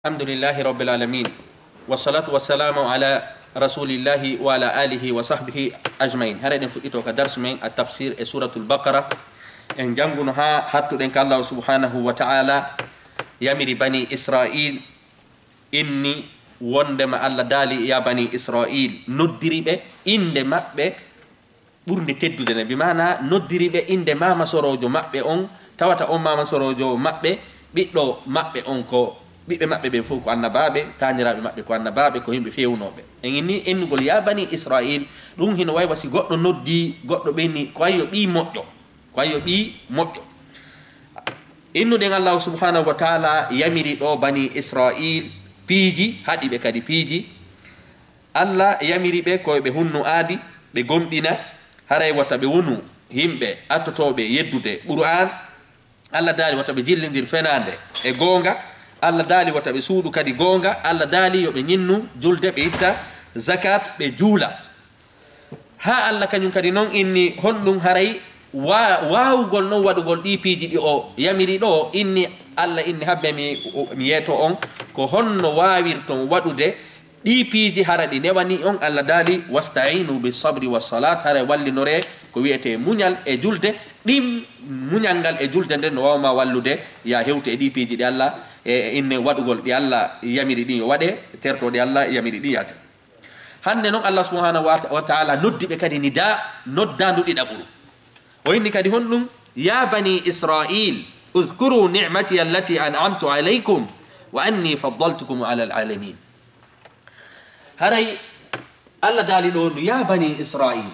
الحمد لله رب العالمين والصلاة والسلام على رسول الله وعلى آله وصحبه أجمعين. هذا نفوتو كدرس من التفسير سورة البقرة إن جنبنا حتى إن الله سبحانه وتعالى يمر بني إسرائيل إني وندم الله دالي يا بني إسرائيل ندري به إندما به برند تدودنا بمعنى ندري به إندما مسروجو مأبه أون تواتا ماما مسروجو مأبه بيدو مأبه أونكو ɓiɓɓe maɓɓe ɓen fof ko annabaɓe taniraɓe maɓɓe ko annabaɓe ko yimɓe fewnoɓe en ennugol ya bani israil ɗum hino way wasi goɗɗo noddi goɗɗo ɓenni ko ayyo ɓi moƴƴo innuɗen allahu subhanahu wa taala yamiri ɗo bani israil piiji haɗi ɓe kadi piiji allah yamiri ɓe koye ɓe hunnu aadi ɓe gomɗina haray wata ɓe wonu yimɓe attotoɓe yeddude qur'an allah daali wata ɓe jillidir fenade e goonga Allah daali wata ɓe suuɗu kadi goonga Allah daali yo ɓe ñinnu julde ɓe itta zakat ɓe juula ha Allah kañum kadi noon inni honɗum haray waawugol noon waɗugol ɗi piiji ɗi o yamiri ɗo inni Allah inni habbe mi yeeto on ko honno waawirton waɗude ɗi piiji hara ɗi newani on Allah daali wasta'inu bisabri wassalat hara wallinore ko wiyete muñal e julde ɗim muñal ngal e julde nden no wawma wallude ya hewte e ɗi piiji ɗi Allah e inne waɗugol ɗi Allah yamiri ɗi yo waɗe tertoɗe Allah yamiri ɗi yata hande noon Allah subhanahu wa ta'ala noddi ɓe kadi noddandu ɗiɗaɓuru o inni kadi honɗum ya bani israil uzkuru ni'mati allati an'amtu alaykum wa anni faddaltukum ala alalamin haray Allah daali ɗo ya bani israil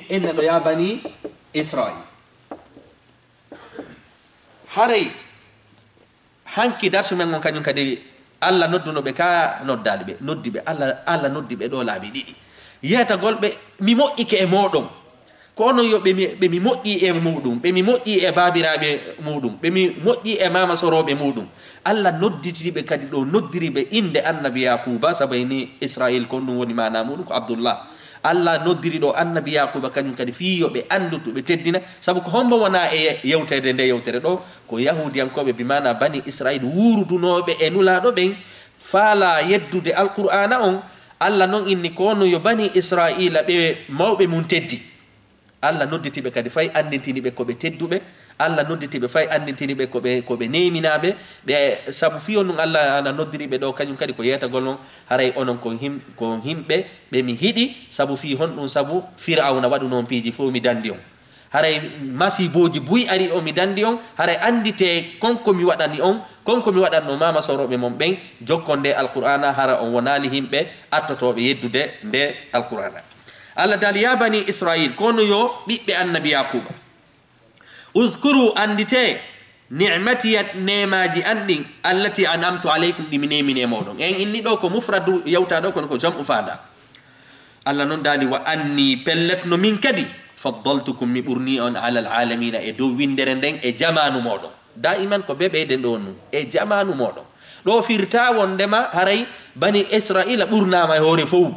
inna ɗo ya bani israil haray hanki darsu men on kañum kadi Allah noddunoɓe ka noddali ɓe noddi ɓe Allah noddi ɓe ɗo laabi ɗiɗi yiyatagol ɓe mi moƴƴike e moɗon ko onon yo ɓe mi moƴƴi e muɗum ɓe mi moƴƴi e babiraɓe muɗum ɓe mi moƴƴi e mama soroɓe muɗum Allah nodditiɓe kadi ɗo noddiriɓe inde annabi yaquba sabayni israil ko ɗum woni mana muɗum ko abdoullah Allah noddiri ɗo annabi yaquba kañum kadi fi yoɓe andutu ɓe teddina saabu ko hombo wona e yewtere nde yewtere ɗo ko yahudiyankoɓe bimana bani israil wurudunoɓe e nulaɗo ɓen faala yeddude alqur'ana on Allah noon inni kono yo bani israila ɓe mawɓe mum teddi Allah nodditiɓe kadi fay andintiniɓe koɓe tedduɓe Allah nodditiɓe fay andintiniɓe koɓe neminaɓe ɓe saabu fiyo ɗum Allah ana noddiriɓe ɗo kañum kadi ko yetagol noon haray onon ko himɓe ɓe mi hiɗi saabu fi honɗum saabu fir'auna waɗu noon piiji fof mi dandi on haray masiboji buy ari o mi dandi on haray andite konko mi waɗani on konko mi waɗanno mama soroɓe mon ɓen jokkon nde alqur'ana hara on wonali himɓe attotoɓe yeddude nde alqur'ana Allah daali ya bani israil kono yo ɓiɓɓe annabi yaquba uzkuru andite ni'matiya nemaji anɗin allati an'amtu alaykum ɗi mi nemine moɗon en inni ɗo ko mufradu yawta ɗo kono ko jam'u fanda Allah noon daali wa anni pelletno min kadi faddaltukum mi ɓurni on ala alalamina e dow windere nden e jamanu moɗon daiman ko beɓeyden ɗo nu e jamanu moɗon ɗo firta wondema haray bani israila ɓurnama e hoore fof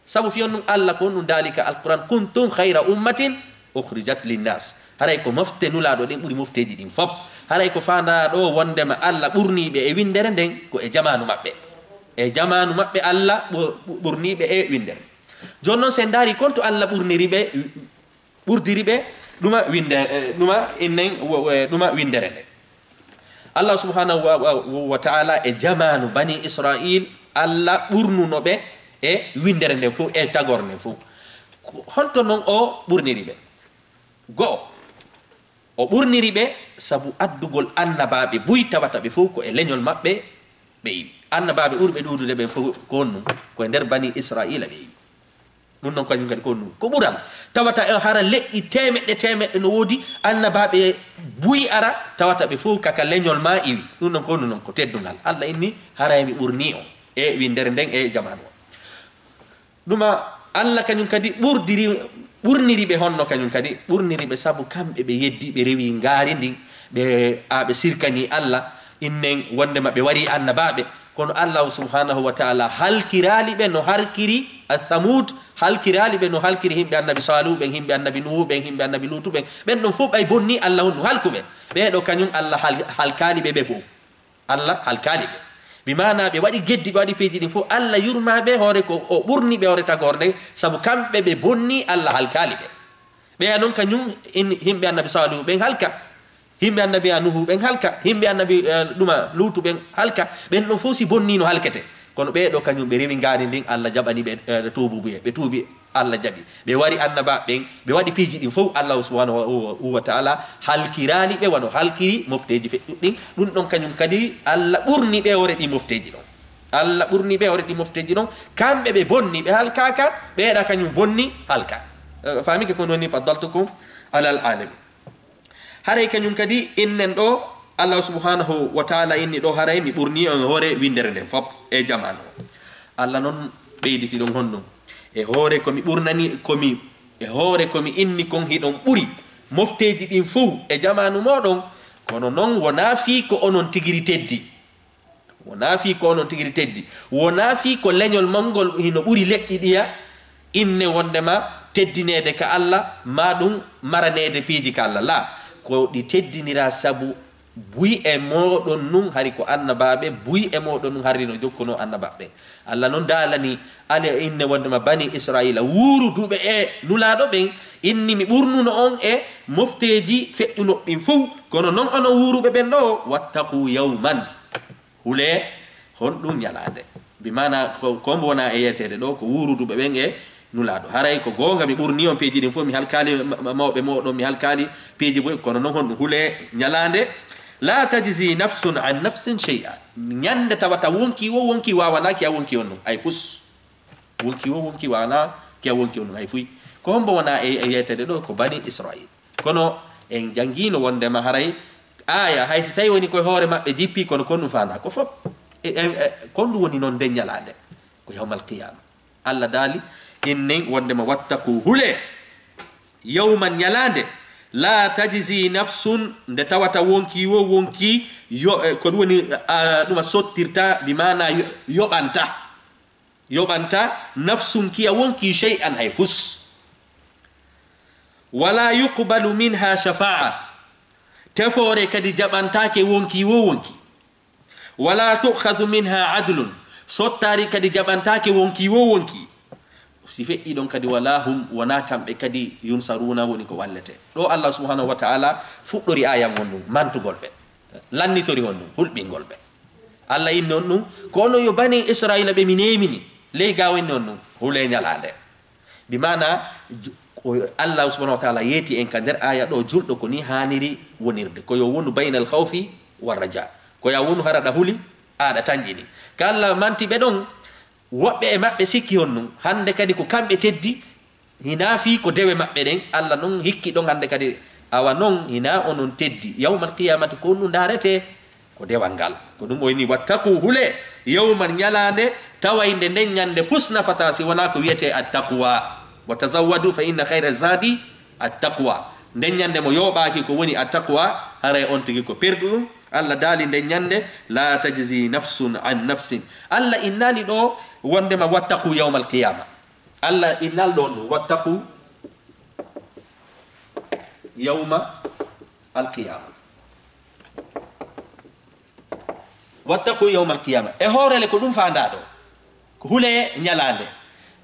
sabu fiyon ɗum Allah ko ɗum dalika alquran kuntum khayra ummatin ukhrijat linnas haray ko mofte nulaɗo ɗen ɓuuri mofteji ɗin fop haray ko fanda ɗo wondema Allah ɓurniɓe e windere nden ko e jamanu maɓɓe Allah ɓurniɓe e windere joni noon sen daari konto Allah ɓurdiriɓe ɗuma windere nde Allah subhanahu wa ta'ala e jamanu bani israil Allah ɓurnunoɓe e windere nden fof e tagore nden fof honto noon o ɓurniri ɓe go'o o ɓurniri ɓe sabu addugol annabaɓe buy tawata ɓe fof ko e leñol maɓɓe ɓe yiwi annabaɓe ɓurɓe ɗuudude ɓe fof ko honɗum koye nder bani israila ɓe yiwi ɗum noon kañum kadi ko honɗum ko ɓural tawata e hara leƴƴi temeɗɗe no woodi annabaɓe buy ara tawata ɓe fof kaka leñol ma iwi ɗum noon ko honɗum noon ko teddugal Allah inni haraymi ɓurni o e windere nden e jamanu o ɗuma Allah kañum kadi ɓurniri ɓe honno kañum kadi ɓurniri ɓe saabu kamɓe ɓe yeddi ɓe rewi ngaari ndin ɓe sirkani Allah innen wondema ɓe wari annabaɓe kono Allah subhanahu wa ta'ala halkirali ɓe no harkiri athamud halkirali ɓe no halkiri himɓe annabi salu ɓen himɓe annabi nuhu ɓen himɓe annabi lutu ɓen ɗon fof ɓay bonni Allah honno halkuɓe ɓeɗo kañum Allah halkali ɓe fof Allah halkali ɓe bimana ɓe waɗi geddi ɓe waɗi peeji ɗin fof Allah yurmaɓe hoore ko o ɓurni ɓe hoore tagorde saabu kamɓe ɓe bonni Allah halkali ɓe ɓeya noon kañum himɓe annabi salihu ɓen halka himɓe annabi nuhu ɓen halka himɓe annabi ɗuma lutu ɓen halka ɓen ɗon fof si bonni no halkete kono ɓeɗo kañum ɓe rewi gaari ndin Allah jaɓani ɓe tuubuɓe ɓe tuubi Allah jaɓi ɓe wari annaba ɓen ɓe waɗi piiji ɗin fof Allah subhanahu wa taala halkirani ɓe wano halkiri mofteji feƴƴuɗɗin ɗum ɗon kañum kadi Allah ɓurni ɓe hoore ɗi mofteji ɗon Allah ɓurni ɓe hoore ɗi mofteji ɗon kamɓe ɓe bonni ɓe halkaka ɓeeɗa kañum bonni halka famike kon woni faddaltukum alal alamin haray kañum kadi innen ɗo Allah subhanahu wa taala inni ɗo haray mi ɓurni on hoore windere nden fop e jamanu Allah noon ɓeyditi ɗon honɗum e hoore komi ɓurnani komi e hoore komi inni kon hiɗon ɓuri mofteji ɗin fof e jamanu moɗon kono noon wona fii ko onon tigiri teddi wona fii ko onon tigiri teddi wona fii ko leñol mangol hino ɓuri leƴƴi ɗiya inne wondema teddinede ka Allah ma ɗum maranede piiji ka Allah la ko ɗi teddinira sabu buy e moɗon nun hari ko annabaɓe buy e moɗon nun hari no jokkuno annabaɓe Allah noon daalani ala inne wondema bani israila wuuruduɓe e nulaɗo ɓen inni mi ɓurnuno on e mofteji feƴƴuno ɗin fof kono noon ono wuuruɓe ɓen ɗo wattaku yawman hule hon ɗum ñalade bimana kombo wona e yetede ɗo ko wuuruduɓe ɓen e nulaɗo haray ko gonga mi ɓurni on peeji ɗin fof mi halkali mawɓe moɗon mi halkali peeji boy kono noon hon ɗum hule ñalade la tajzi nafsun an nafsin shay'a ñande tawata wonki wo wonki wawana ki a wonki on ɗum ay pus wonki wo wonki wawana ki a wonki on ɗum ay fuy ko hombo wona e yetede ɗo ko bani israil kono en jangino wondema haray aya hay so tawi woni koye hoore maɓɓe jippi kono kon ɗum fanda ko fop kon ɗum woni noon nden ñalade ko yawmal qiyama Allah daali innen wondema wattaku hule yawman ñalade la tajzi nafsun nde tawata wonki wo wonki ko ɗum woni ɗuma sottirta bimana yoɓanta nafsun kiya wonki shay'an hay fus wala yuqbalu minha shafa'a tefore kadi jaɓantake wonki wo wonki wala tukhadhu minha adlun sottari kadi jaɓantake wonki wo wonki si feƴƴi ɗon kadi wala hum wona kamɓe kadi yunsaruna woni ko wallete ɗo Allah subhanahu wa ta'ala fuɗɗori ayam on ɗum mantugol ɓe lannitori on ɗum hulɓingol ɓe Allah inni on ɗum ko ono yo bani israila ɓe mi nemini ley gaw inni on ɗum hule ñalade bimana Allah subhanahu wa ta'ala yeeti en ka nder aya ɗo julɗo ko ni haniri wonirde ko yo wonu bayna al khawfi wa raja ko ya wonu haraɗa huli aɗa tanƴini ka Allah manti ɓe ɗon woɓɓe e maɓɓe sikki on ɗum hande kadi ko kamɓe teddi hina fi ko dewe maɓɓe ɗen Allah noon hikki ɗon hande kadi awa noon hina onon teddi yawmal qiyamati ko ɗum darete ko dewal ngal ko ɗum oyni wattaku hule yawman ñalande tawayde nden ñande fusnafata si wona ko wiyete attaqwa wa tazawwadu fa inna khayra zadi attaqwa nden ñande mo yoɓaki ko woni attaqwa haray on tigi ko perdu ɗum Allah daali nden ñande la tajzi nafsun an nafsin Allah innali ɗo wondema wattaqu yawmal qiyama Allah innal ɗon ɗum wattaqu yawma alqiyama wattaqu yawmal qiyama e hoorele ko ɗum fanda ɗo ko hule ñalande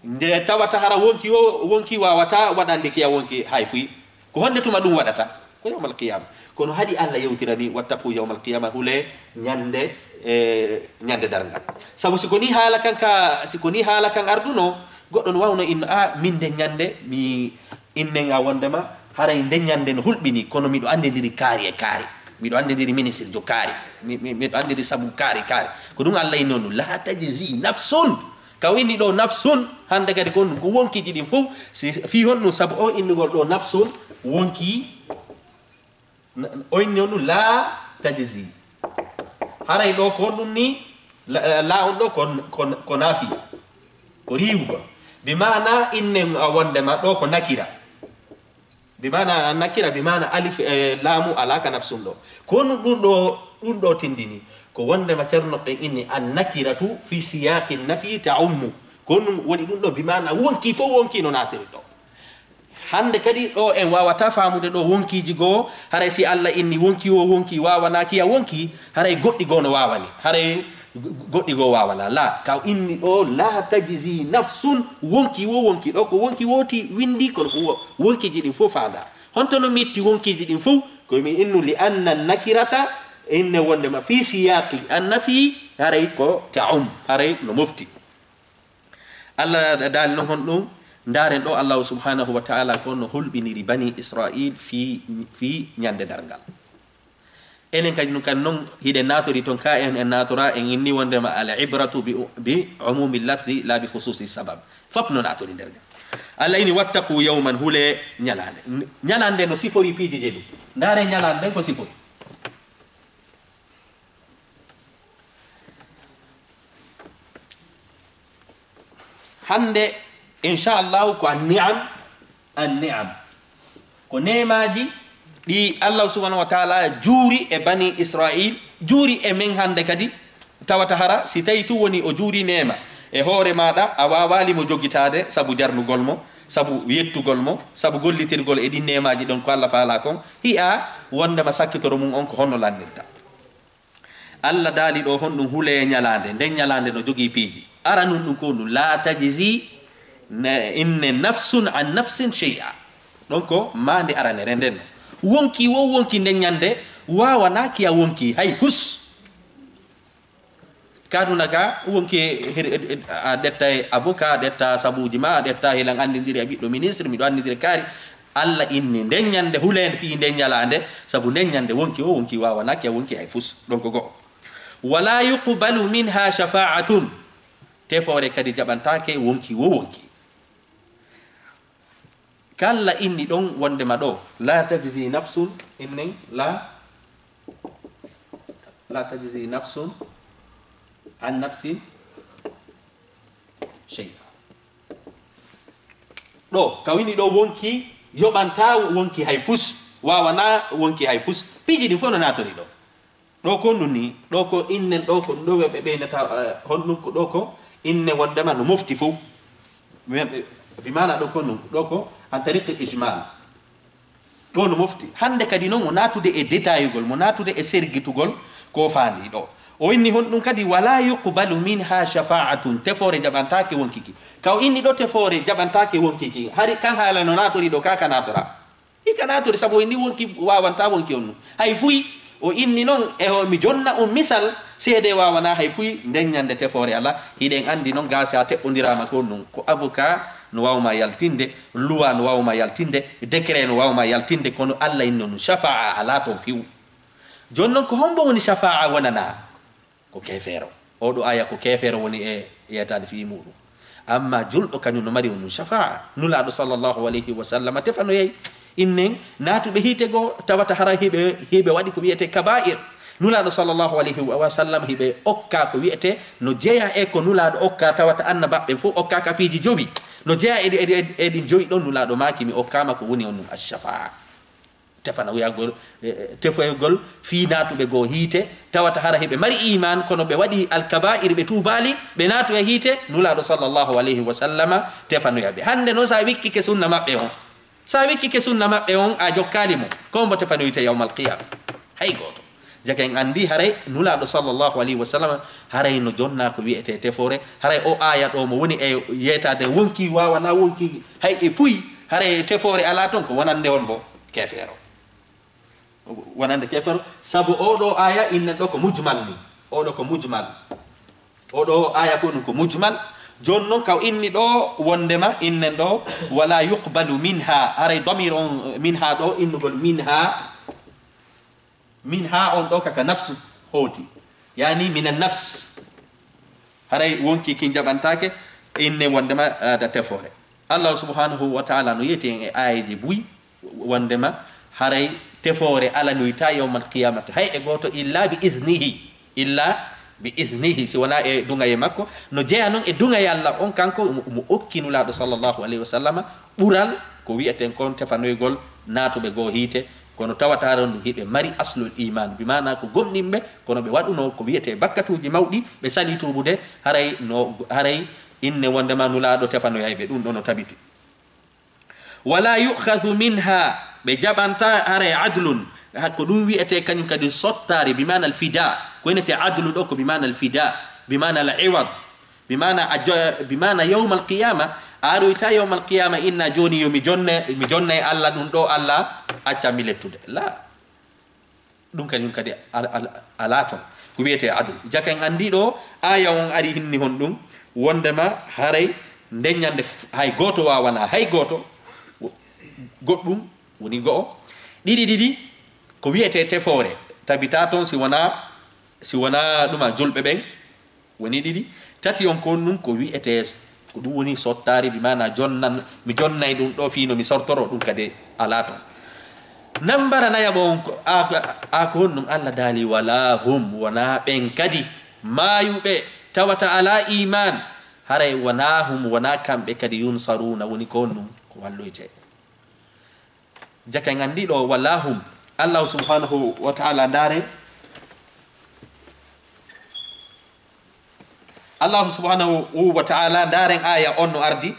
nde tawata hara wonki wawata waɗande kiya wonki hay fuyi ko honde tuma ɗum waɗata ko yawmal qiyama kono haɗi Allah yewtirani wattaqu yawmal qiyama hule ñande ñande dargal sabu siko ni haala kan arduno goɗɗo no wawno inno min nde ñande mi innen a wondema haray nde ñande no hulɓini kono miɗo andidiri kaari e kaari miɗo andidiri ministre jo kaari miɗo andiri sabu kaari ko ɗum Allah inni on la tajzi nafsun kaw inni ɗo nafsun hande kadi ko ɗum ko wonkiji ɗin fof si fi hon ɗum sabu o innugol ɗo nafsun wonki o inni on ɗum la tajzi haray ɗo ko ɗum ni la on ɗo ko naafi ko riwugol bimana innen a wondema ɗo ko nakira bimana nakira bimana alif laamu alaka nafsum ɗo kono ɗum ɗo tindini ko wondema ceernoɓe inni an nakiratu fi siyaqi nafi ta'ummu kono woni ɗum ɗo bimana wonki fof wonki no natiri ɗo hande kadi ɗo en wawata famude ɗo wonkiji goo haray si Allah inni wonki o wonki wawana kiya wonki haray goɗɗi goo no wawani haray goɗɗi go wawala la kaw inni ɗo la tajzi nafsun wonki ɗo ko wonki woti windi kono ko wonkiji ɗin fof faanda honto no mitti wonkiji ɗin fof komi innu li anna nakirata inne wondema fi siyaqi annafi haray ko ta'um haray no mofti Allah dal no hon ɗum ndaren ɗo Allah subhanahu wa ta'ala ko no hulɓiniri bani Israil fi ñande dargal enen kadi ɗum kan noon hiɗe natori toon ka en natora en inni wondema al ibratu bi umumi lafdi la bi khususi sabab fop no natori nder ga Allah ini wattaqu yawman hule ñalande no sifori piiji je ɗum ndare ñalande ko sifori hande inchallahu ko an ni'am ko nemaji ɗi Allah subhanahu wa ta'ala juuri e bani Israil juuri e men hande kadi tawata hara si tawi tu woni o juuri nema e hoore maɗa a wawali mo joggitade sabu jarnugol mo sabu yettugol mo sabu gollitirgol e ɗin nemaji ɗon ko Allah faala kon hi'a wondema sakkitoro mum on ko honno lannirta Allah daali ɗo hon ɗum huule ñalande nden ñalande no jogii piiji ara nun ɗum ko ɗum la tajzi inne nafsun an nafsin shay'a ɗon ko mande aranere nden wonki nden ñande wawana kiya wonki hay hus kaduna ka wonki a ɗetta e avocat ɗetta sabuji ma ɗetta helan andidiri e ɓiɗɗo ministre miɗo andidiri kaari Allah inni nden ñande hulende fi nden ñalande sabu nden ñande wonki wawana kiya wonki hay fus ɗon ko go'o wala yuqbalu minha shafa'atun tefore kadi jaɓantake wonki kala inni ɗon wondema ɗo la tajzi nafsun innen la tajzi nafsun an nafsin shay'a ɗo kawini ɗo wonki yoɓanta wonki hay fus wawana wonki hay fus piiji ɗin fof no natori ɗo ko ɗum ni ɗo ko innen ɗo ko ɗo ɓe ɓeynata honɗum ko ɗo ko inne wondema no mofti fof bimana ɗo ko ɗum ɗo ko an tariqe ijmal ɗo no mofti hande kadi noon mo natude e détaillugol mo natude e sergitugol ko faandi ɗo o inni hon ɗum kadi wala yuqbalu minha shafa'atun tefore jaɓantake wonkiki kaw inni ɗo tefore jaɓantake wonkiki hari kan haala no natori ɗo kaka natora hika natori sabu inni wonki wawanta wonki on ɗum hay fuyi o inni noon e mi jonna on misal seede wawana hay fuyi nden ñande tefore ala hiɗen andi noon gasa teɓɓodirama ko ɗum ko avocat no wawma yaltinde loi no wawma yaltinde décret no wawma yaltinde kono Allah inni noon shafa'a ala toon fiw joni noon ko hombo woni shafa'a wonana ko kefeero oɗo aya ko kefeero woni e yetade fi muɗum amma julɗo kañum no mari woni shafa'a nulaɗo sallllahu alayhi wa sallam tefano yeyi innen natuɓe hiite goo tawata hara hiɓe waɗi ko wiyete kaba'ir nulaɗo sallllahu alayhi wa sallam hiɓe okka ko wiyete no jeeya e ko nulaɗo okka tawata annabaɓe fof okkaka piiji joɓi no jeeya eɗin joyi ɗon nulaɗo maki mi okkama ko woni on ɗum ashafa'a tefana wiyagol tefoygol fi natuɓe goo hiite tawata hara hiɓe mari iman kono ɓe waɗi alkaba'ir ɓe tubali ɓe natu e hiite nulaɗo sallllahu alayhi wa sallama tefanoyaɓe hande noon sa wikkike sunna maɓɓe on sa wikkike sunna maɓɓe on a jokkali mo kombo tefanoyite yawmal qiyama hay goto jaka en andi haray nulaɗo sallllahu alayhi wa sallam haray no jonna ko wiyete tefore haray o aya ɗo mo woni e yetade wonki wawana wonki hay e fuyi haray tefore ala toon ko wonande on bo kefeero wonande kefeero sabu oɗo aya innen ɗo ko mujmal ni oɗo ko mujmal oɗo aya ko ɗum ko mujmal joni noon kaw inni ɗo wondema innen ɗo wala yuqbalu minha haray damir on minha ɗo innugol minha on ɗo kaka nafsu hooti yani mina nafs haray wonki kin jaɓantake inne wondema da tefore Allah subhanahu wa ta'ala no yeti en e ayaji buy wondema haray tefore ala noyta yawmal qiyamati hay e goto illa bi iznihi si wona e dungaye makko no jeeya noon e dungaye Allah on kanko mo okkinulaɗo sallllahu alayhi wa sallam ɓural ko wiyeten kon tefanoygol natuɓe goo hiite kono tawata ɗon hiɓe mari aslul iman bimana ko gomɗinɓe kono ɓe waɗuno ko wiyete bakkatuji mawɗi ɓe sali tubude haray inne wondema nulaɗo tefanoyayɓe ɗum ɗo no tabiti wala yukhadhu minha be jabanta hare adlun hakko dum wi'ete kanyum kadi sottari bi mana al fida ko enete adlu do ko bi mana al fida bi mana al iwad bi mana yawm al qiyamah aru ita yawm al qiyamah inna joni yo mi jonne alla dum do alla acca mi lettude la dum kanyum kadi alaton ko wi'ete adl jaken andi do aya on ari hinni hon dum wondema hare ndeññande hay goto wawana hay goto goɗɗum woni go'o ɗiɗi ko wiyete tefoore tabita toon si wona ɗuma julɓe ɓen woni ɗiɗi tati on kon ɗum ko wiyete ko ɗum woni sottari bi mana mi jonnay ɗum ɗo fino mi sortoro ɗum kadi ala toon nambara nayaɓo on a ko hon ɗum allah daali wala hum wona ɓen kadi mayuɓe tawata ala iman haray wona hum wona kamɓe kadi yunsaruna woni ko on ɗum ko walloyte jaka ngandi ɗo wala hum allah subhanahu wa ta'ala ndare allah subhanahu wa ta'ala ndaren aya on no ardi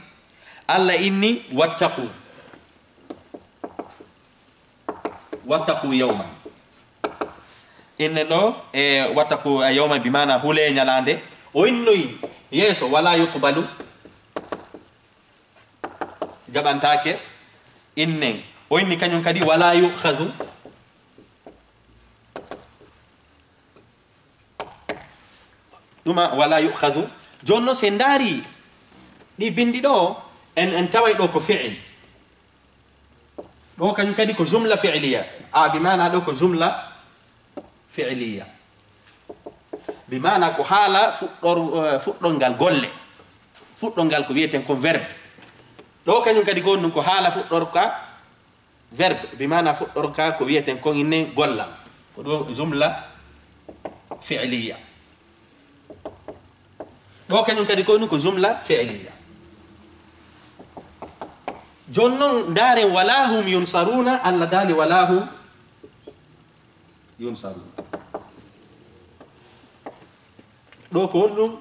allah inni wattaqu yawman inne ɗo e wattaqu yawman bi mana hule ñalande o innoyi yeso wala yuqbalu jaɓantake innen o inni kañum kadi wala yukhazu ɗuma wala yukhazu jonno se ndaari ɗi bindi ɗo en taway ɗo ko fi'il ɗo kañum kadi ko jumla fi'liya bi mana ɗo ko jumla fi'liya bi mana ko haala fuɗɗol ngal golle fuɗɗol ngal ko wiyeten ko verbe ɗo kañum kadi ko ɗum ko haala fuɗɗorka verbe bi mana fuɗɗorka ko wiyeten ko inne golla ko ɗo jumla fi'liya ɗo kañum kadi ko ɗum ko jumla fi'liya jonnon ndaren wala hum yunsaruna allah daali wala hum yunsaruna ɗo ko on ɗum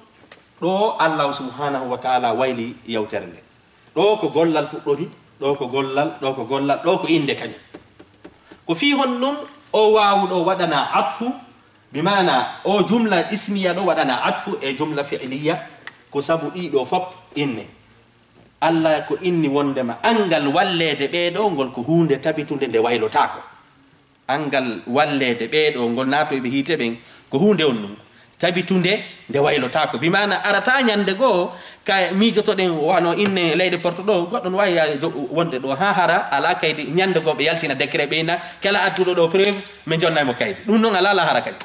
ɗo allah subhanahu wa ta'ala wayli yewtere nde ɗo ko gollal fuɗɗori ɗo ko gollal ɗo ko inde kañum ko fi hon ɗum o wawuɗo waɗana atfu bi mana o jumla ismiya ɗo waɗana atfu e jumla fi'liya ko sabu ɗiɗo fop inne allah ko inni wondema angal wallede ɓeɗo ngol ko hunde tabitude nde waylotako angal wallede ɓeɗo ngol natoyɓe hiite ɓen ko hunde on ɗum tabitunde nde waylotako bi mana arata ñande goo ka mijotoɗen wano inne leyɗe porto ɗo goɗɗon wawi wonde ɗo ha hara ala kaydi ñande goo ɓe yaltina décret ɓeyna kala adduɗo ɗo preuve min jonnaymo kaydi ɗum noon ala hara kadi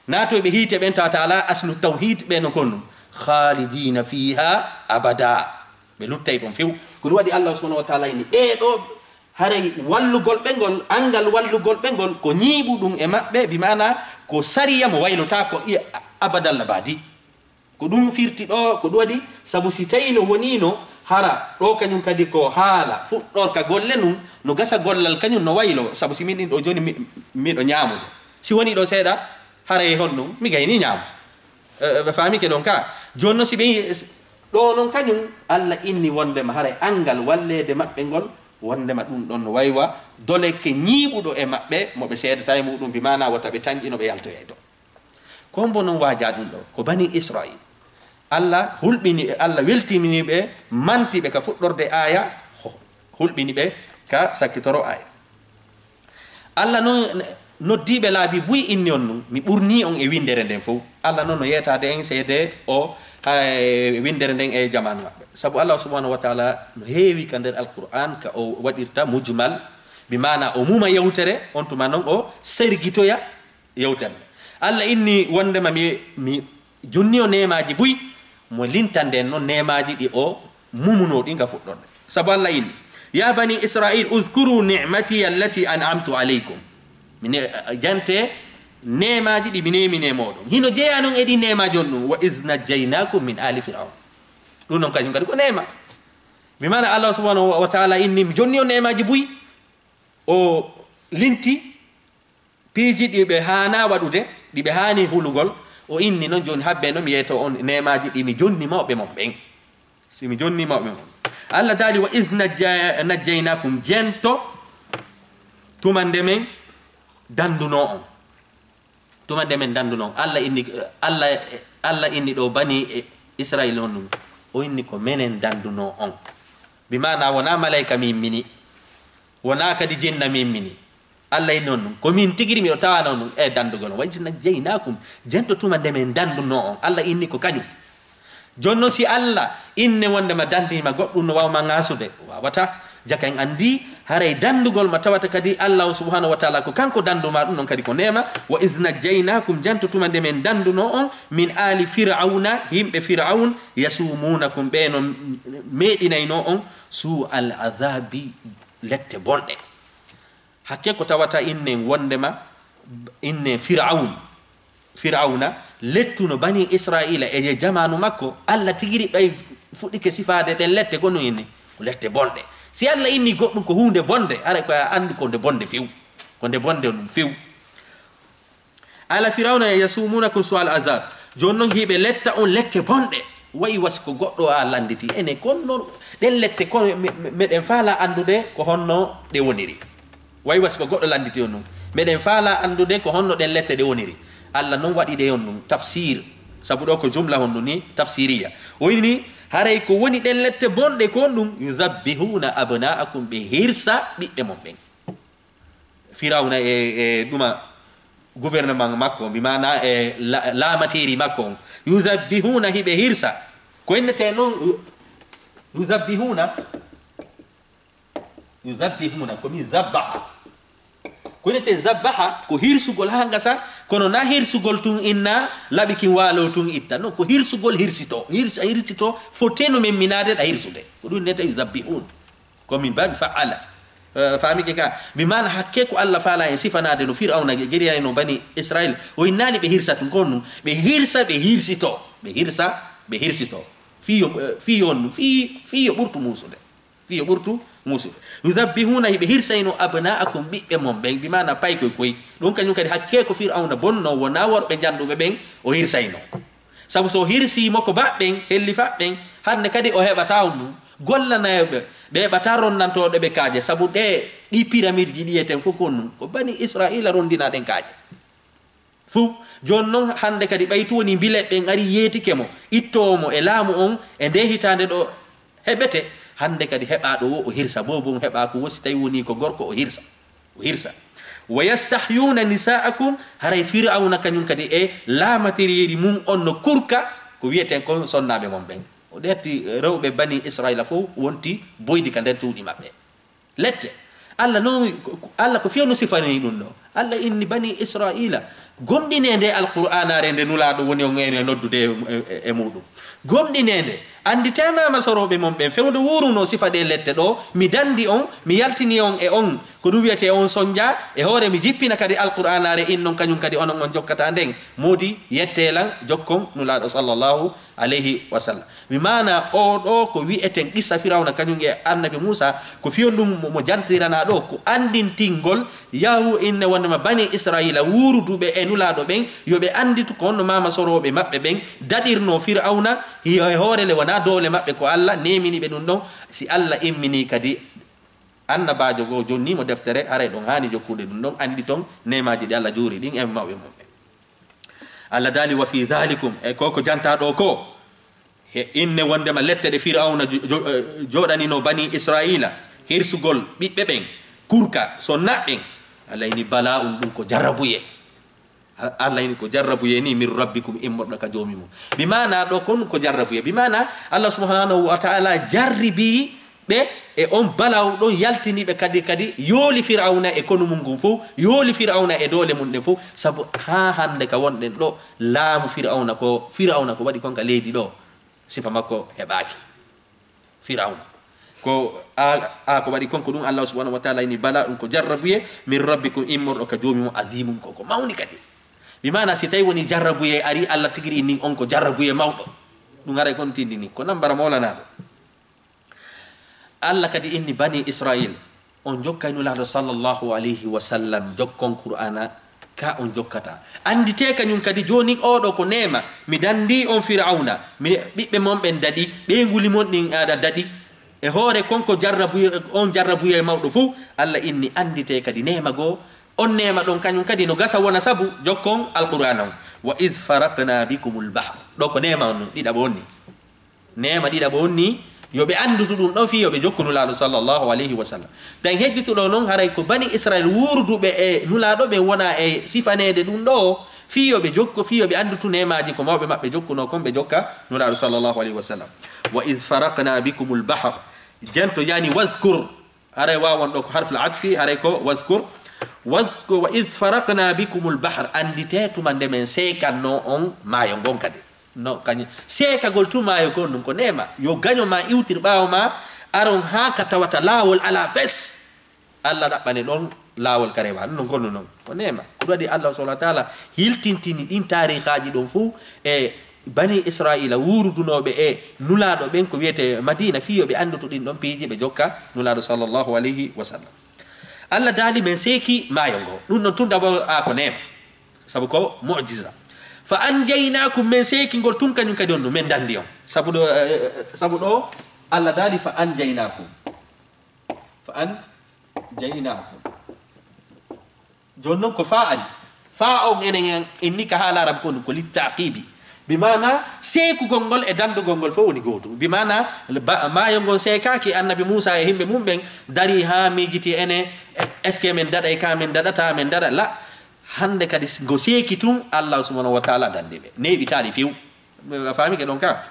natoyɓe hiite ɓen tawata ala aslu tawhid ɓe no kon ɗum khalidina fiha abada ɓe luttay toon few ko ɗum waɗi allah subhanahu wa taala ini ɓeɗo haray wallugol ɓe ngol angal wallugol ɓe ngol ko ñiiɓu ɗum e maɓɓe bi mana ko sariya mo waylota ko abadalla badi ko ɗum firti ɗo ko ɗum waɗi sabu si tawi no wonino hara ɗo kañum kadi ko haala fuɗɗorka golle num no gasa gollal kañum no waylo sabu si min ɗin ɗo joni miɗo ñaamude si woni ɗo seeɗa haray hon ɗum mi gayni ñaamu ɓe faamike ɗon ka joni no si ɓe ɗo noon kañum allah inni wondema haray angal wallede maɓɓe ngol wondema ɗum ɗon no waywa doleke ñiiɓuɗo e maɓɓe moɓe seedata e muɗum bi mana wata ɓe tañƴino ɓe yaltoye ɗo kombo noon waaja ɗum ɗo ko bani israil allah hulɓini allah weltiminiɓe mantiɓe ka fuɗɗorde aya hulɓini ɓe ka sakkitoro aya allah noon noddiɓe laabi buy inni on ɗum mi ɓurni on e windere nden fof allah noon no yetade en seede o windere nden e jamanu maɓɓe sabu allah subhanahu wa taala no heewi ka nder alquran ka o waɗirta mujmal bi mana o muma yewtere on tuma noon o sergitoya yewtere nde allah inni wondema mi jonni o nemaji buy mo lintande noon nemaji ɗi o mumuno ɗi nga fuɗɗorde sabu allah inni ya bani israil uskuru nicmati allati an'amtu aleykum mi jante nemaji ɗi mi nemine moɗon hino jeeya noon e ɗi nemaji on ɗum wa is najjaynakum min ali firaun ɗum noon kañum kadi ko nema mi mana allah subhanahu wa taala inni mi jonni o nemaji buy o linti piiji ɗiɓe hana waɗude ɗiɓe hani hulugol o inni noon joni habbe noon mi yeeto on nemaji ɗi mi jonni mawɓe mon ɓen si mi jonni mawɓe mon allah daali wa is najjaynakum jento tumande men danduno on tumande men danduno Allah inni ɗo bani Israil on ɗum o inni ko menen danduno on bi mana wona malaika min mini wona kadi jinna min mini Allah inni on ɗum ko min tigiri miɗo tawana on ɗum e dandugol on wayjina jeynakum jento tumande men danduno on Allah inni ko kañum jonno si Allah inne wondema dandima goɗɗum no wawma ngasude wawata jaka en andi haray dandugol ma tawata kadi Allah subhanahu wa ta'ala ko kanko danduma ɗum non kadi ko nema wa iznajjaynakum janto tumande men danduno on min ali fir'auna himɓe fir'aun yasumunakum ɓe no meɗinayno on su al azabi lette bonɗe hakke ko tawata innen wondema inne fir'auna lettuno bani israila e jamanu makko Allah tigiri ɓay fuɗɗike sifade ɗen lette gonu inni ko lette bonɗe si Allah inni goɗɗum ko hunde bonde ara ko andi ko nde bonde few ko nde bonde ɗum few ala firawna yasumunakum su al azab jonnon hiɓe letta on lette bonɗe wayi wasi ko goɗɗo a landiti ene konno ɗen lette ko meɗen faala andude ko honno ɗe woniri wayi wasi ko goɗɗo landiti on ɗum meɗen faala andude ko honno ɗen lette ɗe woniri Allah non waɗi ɗe on ɗum tafsir sabu ɗo ko jumla honɗum ni tafsiriya o ini haray ko woni ɗen lette bonɗe kon ɗum yuzabbihuna abna'akum ɓe hirsa ɓiɓɓe mon ɓen firawna e ɗuma gouvernement makko mi mana e laamateri makko on yuzabbihuna hiɓe hirsa ko innete noon yuzabbihuna komi zabbaha ko innete zabbaha ko hirsugol ha ngasa kono na hirsugol tun inna laɓikin waalo tun itta non ko hirsugol hirsito foteno men minade ɗa hirsude ko ɗum neta yuzabbihun komin babi fa'ala famike ka mi mana hakke ko Allah faala en sifanade no fir'auna geriyani no bani Israil o innani ɓe hirsa tun kon ɗum ɓe hirsa ɓe hirsito fiyo ɓurtu musude yuzabbihuna hiɓe hirsayno abna'akum ɓiɓɓe mon ɓen bi mana pay koy ɗum kañum kadi hakke ko fir'auna bonno wona worɓe janduɓe ɓen o hirsayno sabu so hirsimo ko baɓɓen helli faɓɓen hande kadi o heɓata on ɗum gollanayoɓe ɓe heɓata ronnantoɗo ɓe kaaje sabu ɗi pyramide ji ɗiyeten fof kon ɗum ko bani israila rondina ɗen kaaje fuu joni noon hande kadi ɓaytu woni bileɓɓen ari yeetikemo ittowomo e laamu on e nde hitande ɗo heɓete hande kadi heɓa ɗo wo o hirsa bobon heɓa ko wosi tawi woni ko gorko o hirsa wa yastahyuna nisa'akum haray fir'auna kañum kadi e laamateri mum on no kurka ko wiyeten ko sonnaɓe mon ɓen o ɗerti rewɓe bani israila fof wonti boydi ka nder tuuɗi maɓɓe lette Allah ko fewno sifani ɗum ɗo Allah inni bani israila gomɗinede alqur'anare nde nulaɗo woni on ene noddude e muɗum gomɗinede anditemama soroɓe mon ɓen fewde wuruno sifa ɗe lette ɗo mi dandi on mi yaltini on e on ko ɗum wiyete on sonja e hoore mi jippina kadi alqur'anare innon kañum kadi onon on jokkata nden modi yettelan jokkon nulaɗo sallllahu alayhi wa sallam mi mana o ɗo ko wiyeten qissa firawna kañum e annabi Musa ko fiyon ɗum mo jantirana ɗo ko andintingol yahu inne wondema bani israila wuruduɓe e nulaɗo ɓen yoɓe anditu ko honno mama soroɓe maɓɓe ɓen daɗirno firawna hiyo e hoorele wona dole maɓɓe ko Allah nemini ɓe ɗum ɗon si Allah immini kadi annabajo go jonnimo deftere haray ɗon hani jokkude ɗum ɗon andi ton nemaji ɗi Allah juuri ɗin e mawɓe mumɓe Allah dali wa fi zalikum e koko janta ɗo ko he inne wondema lette ɗe firawna joɗanino bani israila hirsugol ɓiɓɓe ɓen kurka so naɓɓen Allah ini bala ɗum ko jarrabuye Allah ini ko jarrabuye ni min rabbikum immorɗo ka jomi mum bi mana ɗo kon ko jarrabuye bi mana Allah subhanahu wa ta'ala jarribi ɓe e on balaw ɗon yaltiniɓe kadi yooli fir'auna e kono mum ngun fof yooli fir'auna e doole mum ɗen fof sabu ha hande ka wonɗen ɗo laamu fir'auna ko waɗi konka leydi ɗo sifa makko heɓaki fir'auna ko ko waɗi konko ɗum Allah subhanahu wa ta'ala ini bala ɗum ko jarrabuye min rabbikum immorɗo ka jomi mum azimum ko mawni kadi bi mana si tawi woni jarrabuye ari Allah tigiri ni on ko jarrabuye mawɗo ɗum aray kon tindini ko nambara mawlanaɗo Allah kadi inni bani Israil on jokkaynulaɗo sallllahu alayhi wa sallam jokkon qur'ana ka on jokkata andite kañum kadi joni oɗo ko nema mi dandi on fir'auna mi ɓiɓɓe mon ɓen daɗi ɓe nguli mon ɗin aɗa daɗi e hoore konko jarrabuye mawɗo fuu Allah inni andite kadi nema goo on nema ɗon kañum kadi no gasa wona sabu jokkon alqur'an on wa id farakna bikumul bahr ɗo ko nema on ɗiɗaɓo onni nema ɗiɗaɓo onni yoɓe andutu ɗum ɗon fi yoɓe jokku nulaaɗo sallllahu alayhi wa sallam tan hejjituɗo noon haray ko bani israil wurduɓe e nulaaɗo ɓe wona e sifanede ɗum ɗo fi yoɓe jokku fi yoɓe andutu nemaji ko mawɓe maɓɓe jokkuno kon ɓe jokka nulaaɗo sallllahu alayhi wa sallam wa id farakna bikumul bahr jento yani waskur haray wawan ɗo ko harful atfi haray ko waskur wa id farakna bikumul bahr andite tuma nde men seekanno on maayo ngon kadi no kañum seekagol tumayo ko ɗum ko nema yo gaño ma iwtir ɓaawo ma aron ha ka tawata laawol ala fes Allah ɗaɓɓane ɗon laawol karema ɗum non gonno noon ko nema ko ɗum waɗi Allah subahana wa taala hiltintini ɗin tarihaji ɗon fuu e bani israila wurudunoɓe e nulaɗo ɓen ko wiyete madina fiyoɓe anduto ɗin ɗon piiji ɓe jokka nulaɗo sallllahu alayhi wa sallam Allah daali men seeki maayo ngo ɗum ɗon tun d'abord ko nema sabu ko mujiza fa anjaynakum men seekingol tun kañum kadi on ɗum men dandi on sabu ɗo Allah daali fa anjaynakum joni noon ko fa ari fa on enen inni ka haala arabe ko ɗum ko littaqibi bimana seekugol ngol e dandugol ngol fof woni gootum bimana maayo ngon seekaki annabi Moussa e himɓe mum ɓen dari ha miijiti ene est ce que min daɗa ka min daɗata min daɗa la hande kadi go seeki tun Allah subhanahu wa taala dandi ɓe neɓitaɗi few a faami ke ɗon ka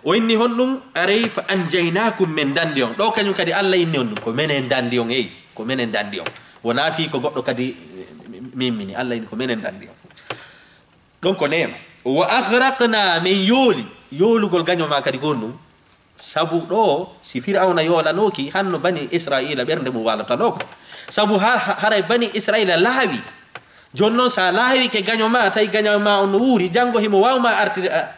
o inni hon ɗum aray fa anjaynakum min dandi on ɗo kañum kadi Allah inni on ɗum ko menen dandi on eyi ko menen dandi on wona fi ko goɗɗo kadi mimmini Allah inni ko menen dandi on ɗon ko nema wa agraqna min yoolugol gañoma kadi gon ɗum sabu ɗo si fir'auna yoolanoki hanno bani israila ɓernde mum walatanoko sabu haray bani israila laawi joni noon sa laawi ke gañoma tawi gañoma on no wuuri janngo himo wawma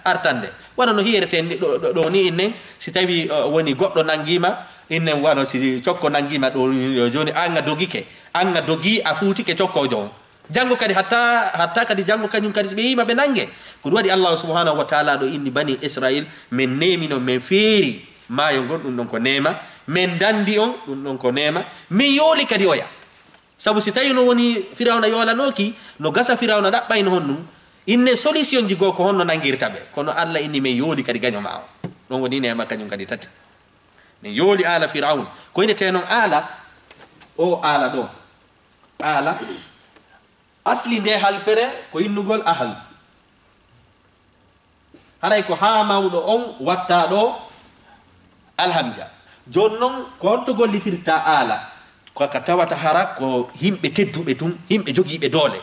artande wona no hiyereten ɗo ni innen si tawi woni goɗɗo nanguima innen wano si cokko nanguima ɗo joni anga dogike anga dogi a fuutike cokkojo on janngo kadi hatta kadi janngo kañum kadi so ɓe yima ɓe nangue ko ɗum waɗi Allah subhanahu wa taala ɗo inni bani israil min nemino min feeri maayo ngon ɗum ɗon ko nema min dandi on ɗum ɗon ko nema min yooli kadi oya sabu si tawi no woni firawna yoolanoki no gasa firawna ɗaɓɓayno hon ɗum inne solution ji goo ko honno nangirta ɓe kono Allah inni min yooli kadi gaño ma o ɗon woni nema kañum kadi tati min yooli ala firawn ko inete noon ala o ala ɗo ala asli nde halfere ko innugol ahal haray ko ha mawɗo on watta ɗo alhamja joni noon ko honto gollitirta ala koka tawata hara ko yimɓe tedduɓe tun yimɓe jogiiɓe doole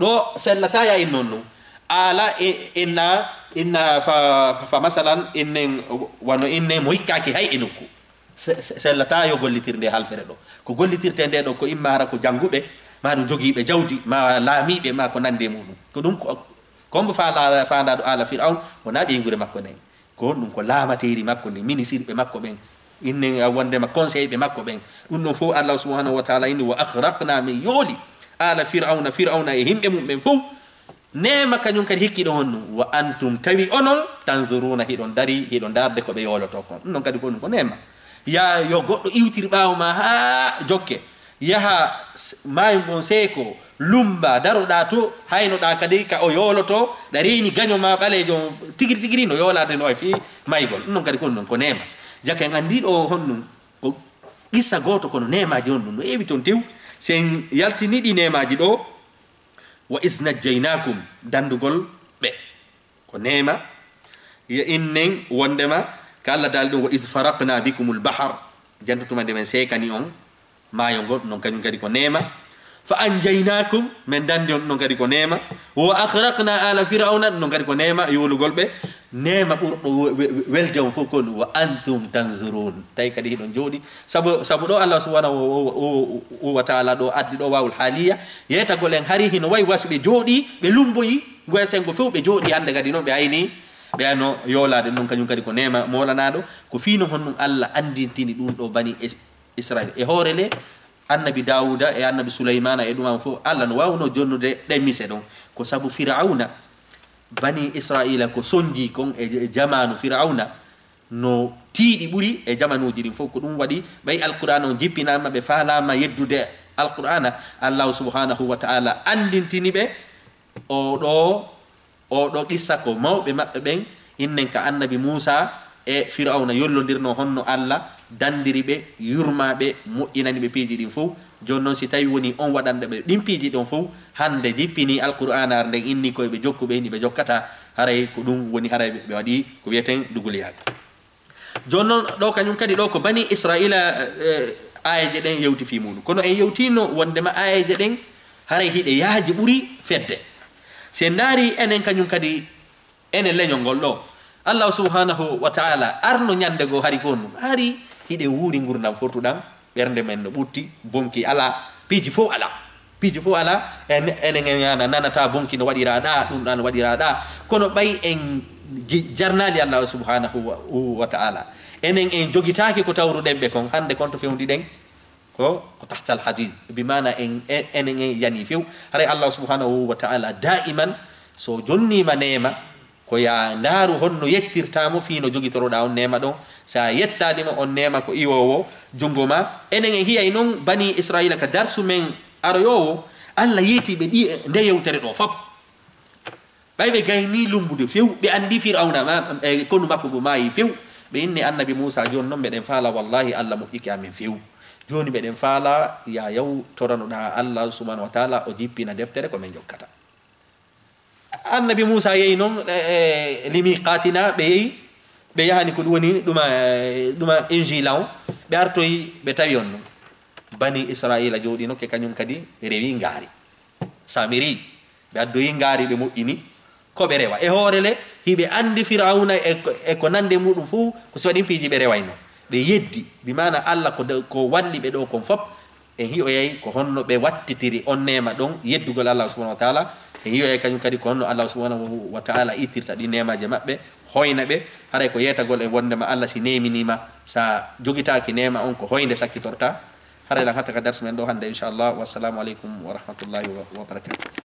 ɗo sellata ya in noon ɗum ala inna fa masalan innen wano inne mo hikkaki hay e nokku sellata yo gollitir nde halfere ɗo ko gollitirte nde ɗo ko imma hara ko jannguɓe ma ɗum jogiiɓe jawdi ma laamiɓe ma ko nande muɗum ko ɗum kombo fandaɗo ala firawn wona ɓeygure makko nden ko ɗum ko laamateri makko ndi ministre makko ɓen inne wondema conseil ɓe makko ɓen ɗum ɗon fof Allah subhanahu wa taala inni wa agraqna min yooli ala firawna e himɓe mum ɓen fof nema kañum kadi hikkiɗo hon ɗum wa antum tawi onon tanzuruna hiɗon dari hiɗon darde ko ɓe yooloto kon ɗum ɗon kadi ko ɗum ko nema ya yo goɗɗo iwtir ɓaawo ma ha jokke yaha maayo ngon seeko lumba daroɗa to haynoɗa kadi ka o yooloto ɗa reeni gaño ma ɓalejo tigiri tigiri no yoolade no e fi maygol ɗum ɗon kadi ko ɗum ɗon ko nema jake en andiɗo hon ɗum ko qissa goto kono nemaji on ɗum no ewi toon tew sen yaltiniɗi nemaji ɗo wa isnajjaynakum dandugol ɓe ko nema yo innen wondema ka Allah daali ɗum wa is farakna bikumul bahar jantotuma nde men seekani on maayo ngol non kañum kadi ko nema fa anjaynakum min dandi on ɗon kadi ko nema wa agraqna ala firauna ɗon kadi ko nema yoolugol ɓe nema ɓurɗo welde on fof ko wa antum tanzurun tawi kadi hiɗon jooɗi sabu ɗo Allah subhanahu wa taala ɗo addi ɗo wawul haaliya yeytagol en hari hino wayi wasi ɓe jooɗi ɓe lumboyi goyasengo fof ɓe jooɗi hande kadi noon ɓe ayni ɓe ayno yoolade ɗum kañum kadi ko nema molanaɗo ko fino hon ɗum Allah andintini ɗum ɗo bani Israil e hoore le annabi Dawuda e annabi Sulaymana e ɗuman fof Allah no wawno jonnude ɗen mise ɗon ko sabu firauna bani Israila ko sonji kon e jamanu firauna no tiiɗi ɓuri e jamanuji ɗin fof ko ɗum waɗi ɓay alqur'ana o jippinama ɓe falama yeddude alqur'ana. allahu subhanahu wa ta'ala andintini ɓe oɗo qissa ko mawɓe maɓɓe ɓen innen ka annabi Musa e Fir'auna yollodirno honno Allah dandiri ɓe yurmaɓe moƴƴinani ɓe piiji ɗin fof. joni noon si tawi woni on waɗanɗe ɓe ɗin piiji ɗon fof hande jippini alqur'ana ar nden inni koye ɓe jokku ɓe ni ɓe jokkata haray ko ɗum woni haray ɓe waɗi ko wiyeten duguliyaga. joni noon ɗo kañum kadi ɗo ko bani Israila ayeje ɗen yewti fi muɗum kono en yewtino wondema ayeje ɗen haray hiɗe yaaji ɓuri fedde. se ndaari enen kañum kadi enen leñol ngol ɗo Allah subhanahu wa ta'ala arno ñande go hari gonɗum hari hiɗe wuuri gurdam fortuɗam ɓernde men no ɓutti bonki ala piiji fof ala enen yana nanata bonki no waɗiraɗa ɗum ɗa no waɗiraɗa kono ɓay en jarnali Allah subhanahu wa ta'ala enen en jogitaki ko tawruɗen ɓe kon hande kon to fewdiɗen ko tahtal hadith bimana enen en yani few haray Allah subhanahu wa ta'ala da'iman so jonnima nema ko ya ndaaru honno yettirtamo fino jogitoroɗa on nema ɗon sa yettadima on nema ko iwowo jungo ma. enen en hiyay noon bani Israila ka darsu men aroyowo Allah yetiɓe ɗi nde yewtere ɗo fop ɓay ɓe gayni lumbude few ɓe andi Fir'auna konu makko bo maayi few ɓe inni annabi Musa joni noon mbeɗen faala wallahi Allah moƴƴiki amen few joni mbeɗen faala ya yaw toranoɗa Allah subhanahu wa ta'ala o jippina deftere ko men jokkata. annabi Musa yeyi noon limiqatina ɓe yeyi ɓe yahani ko ɗum woni ɗuma injila o ɓe artoyi ɓe tawi on noon bani Israila jooɗi nokke kañum kadi ɓe rewi ngaari samiri ɓe addoyi ngaari ɓe moƴƴini ko ɓe rewa e hoorele hiɓe andi Fir'auna e ko nande muɗum fof ko si waɗin piiji ɓe rewayno ɓe yeddi bimana Allah ko walli ɓe ɗo kon fop en hiyoyay ko honno ɓe wattitiri on nema ɗon yeddugol Allah subhanahu wa ta'ala en hiyoyay kañum kadi ko honno Allah subhanahu wa ta'ala ittirta ɗi nemaje maɓɓe hoyna ɓe haray ko yetagol en wondema Allah si neminima sa jogitaki nema on ko hoynde sakkitorta haray lan hatta ka dars men ɗo hande inchallah. wassalamu aleykum wa rahmatullahi wa barakatuh.